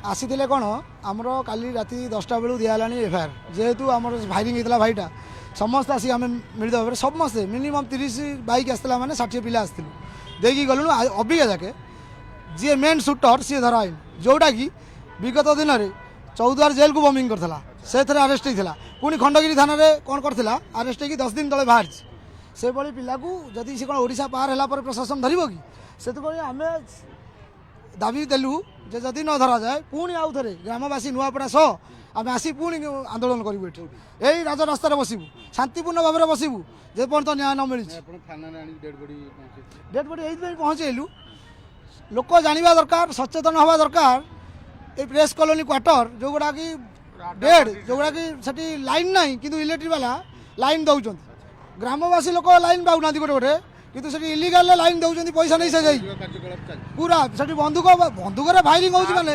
ଆସିଥିଲେ କ'ଣ ଆମର କାଲି ରାତି 10ଟା ବେଳୁ ଦିଆହେଲାଣି ଏଫଆଇଆର୍ ଯେହେତୁ ଆମର ଫାୟାରିଂ ହେଇଥିଲା ଭାଇଟା ସମସ୍ତେ ଆସିକି ଆମେ ମିଳିତ ଭାବରେ ସମସ୍ତେ ମିନିମମ୍ 30 ବାଇକ୍ ଆସିଥିଲା ମାନେ 60 ପିଲା ଆସିଥିଲୁ ଦେଇକି ଗଲୁଣୁ ଅବିକା ଯାକେ ଯିଏ ମେନ୍ ସୁଟର ସିଏ ଧରା ହେଇନି ଯେଉଁଟାକି ବିଗତ ଦିନରେ ଚୌଦ୍ୱାର ଜେଲ୍କୁ ବମ୍ବିଂ କରିଥିଲା ସେଥିରେ ଆରେଷ୍ଟ ହେଇଥିଲା ପୁଣି ଖଣ୍ଡଗିରି ଥାନାରେ କ'ଣ କରିଥିଲା ଆରେଷ୍ଟ ହେଇକି 10 ଦିନ ତଳେ ବାହାରିଛି ସେଭଳି ପିଲାକୁ ଯଦି ସେ କ'ଣ ଓଡ଼ିଶା ପାର ହେଲା ପରେ ପ୍ରଶାସନ ଧରିବ କି ସେଥିପାଇଁ ଆମେ ଦାବି ଦେଲୁ ଯେ ଯଦି ନ ଧରାଯାଏ ପୁଣି ଆଉ ଥରେ ଗ୍ରାମବାସୀ ନୂଆପଡ଼ା ସହ ଆମେ ଆସି ପୁଣି ଆନ୍ଦୋଳନ କରିବୁ ଏଠି ଏଇ ରାଜରାସ୍ତାରେ ବସିବୁ ଶାନ୍ତିପୂର୍ଣ୍ଣ ଭାବରେ ବସିବୁ ଯେପର୍ଯ୍ୟନ୍ତ ନ୍ୟାୟ ନ ମିଳିଛି ଡେଡ୍ ବଡି ଏଇଥିପାଇଁ ପହଞ୍ଚେଇଲୁ ଲୋକ ଜାଣିବା ଦରକାର ସଚେତନ ହେବା ଦରକାର এই প্রেস কলোনি কোয়ার্টর যেগুড়া কি ডেড যেগুড়া কি সেটি লাইন নাই কিন্তু ইলেকট্রিক বালা লাইন দৌঁচ গ্রামবাসী লোক লাইন পাওনা গোটে গোটে কিন্তু সেটি ইলিগাল লাইন দৌঁচ পয়সা নেই সে যাই পুরা সেটি বন্ধুকরে ফায়ারিং হচ্ছে মানে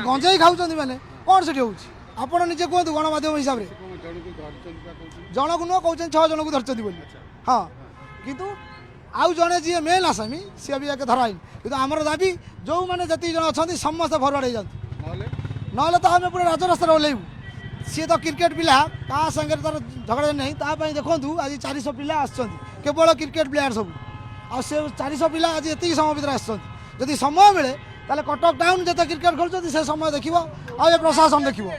গঞ্জেই খাওছেন মানে কোণ সেটি হচ্ছে আপনার নিজে কুহতু গণমাধ্যম হিসাবে জনক নুহ কৌন 6 জনক ধরছেন বলে হ্যাঁ কিন্তু आउ जड़े जी मेन आसामी सी भी जाके धरा कि आमर दाबी जो मैंने जी जन अच्छा समस्त फरवर्ड हो जाती ना तो आम पूरा राजरास्ता ओह्लैबू सी तो क्रिकेट पिला क्या सागर तार झगड़ा नहीं तापाई देखूँ आज 400 पिला केवल क्रिकेट प्लेयर सब से 400 पिला आज ये समय भर आदि समय मिले ताले कटक टाउन जिते क्रिकेट खेलुँच से समय देखो आ प्रशासन देखो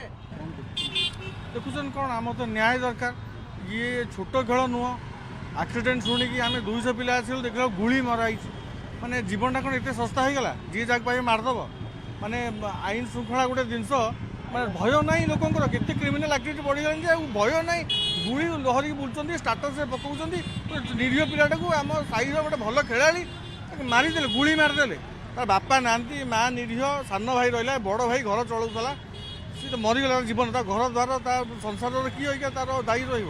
देखुन कौन आम तो न्याय दरकार ये छोट खेल नुह एक्सीडेंट शुणिकी आम 200 पिला आसल देख गुली मराई माने जीवनटा कौन एत सस्ता हो गला जी जाक पाए मारदेव माने आईन श्रृंखला गोटे जिनस माने भय ना लोकंर केते क्रिमिनाल एक्टिविटी बढ़ीगला भय ना गुली लहरिक बुलूँ स्टाटस पकाउं निरीह पिलाटा को आम साई गोटे भल खेला मारिदे गुली मारिदे तार बापा नाती माँ निरीह सान भाई रहा बड़ भाई घर चलाऊला सी तो मरीगला जीवन घर द्वार संसार किए तार दायी रही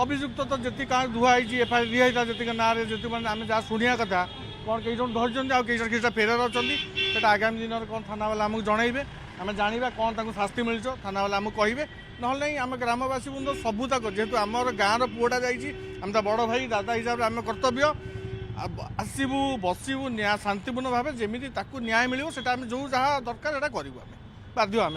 अभियुक्त तो जी क्या धुआई एफआईआर दिखाई जी ना जी मैंने आम जहाँ शुणा कथा कौन कई जन धरती कई जन किसी फेरार अच्छा से आगामी दिन में कौन थाना वाला आमको जनइबे आम जाना कौन तक शास्ति मिल थाना वाला आमको कहे ना नहीं आम ग्रामवासी बंधु सबू तक जेहतु आमर गाँव पुआटा जाम बड़ भाई दादा हिसाब से आम कर्तव्य आसबू बसबू शांतिपूर्ण भाव जमी न्याय मिले जो जहाँ दरकार करूँ बाध्य आम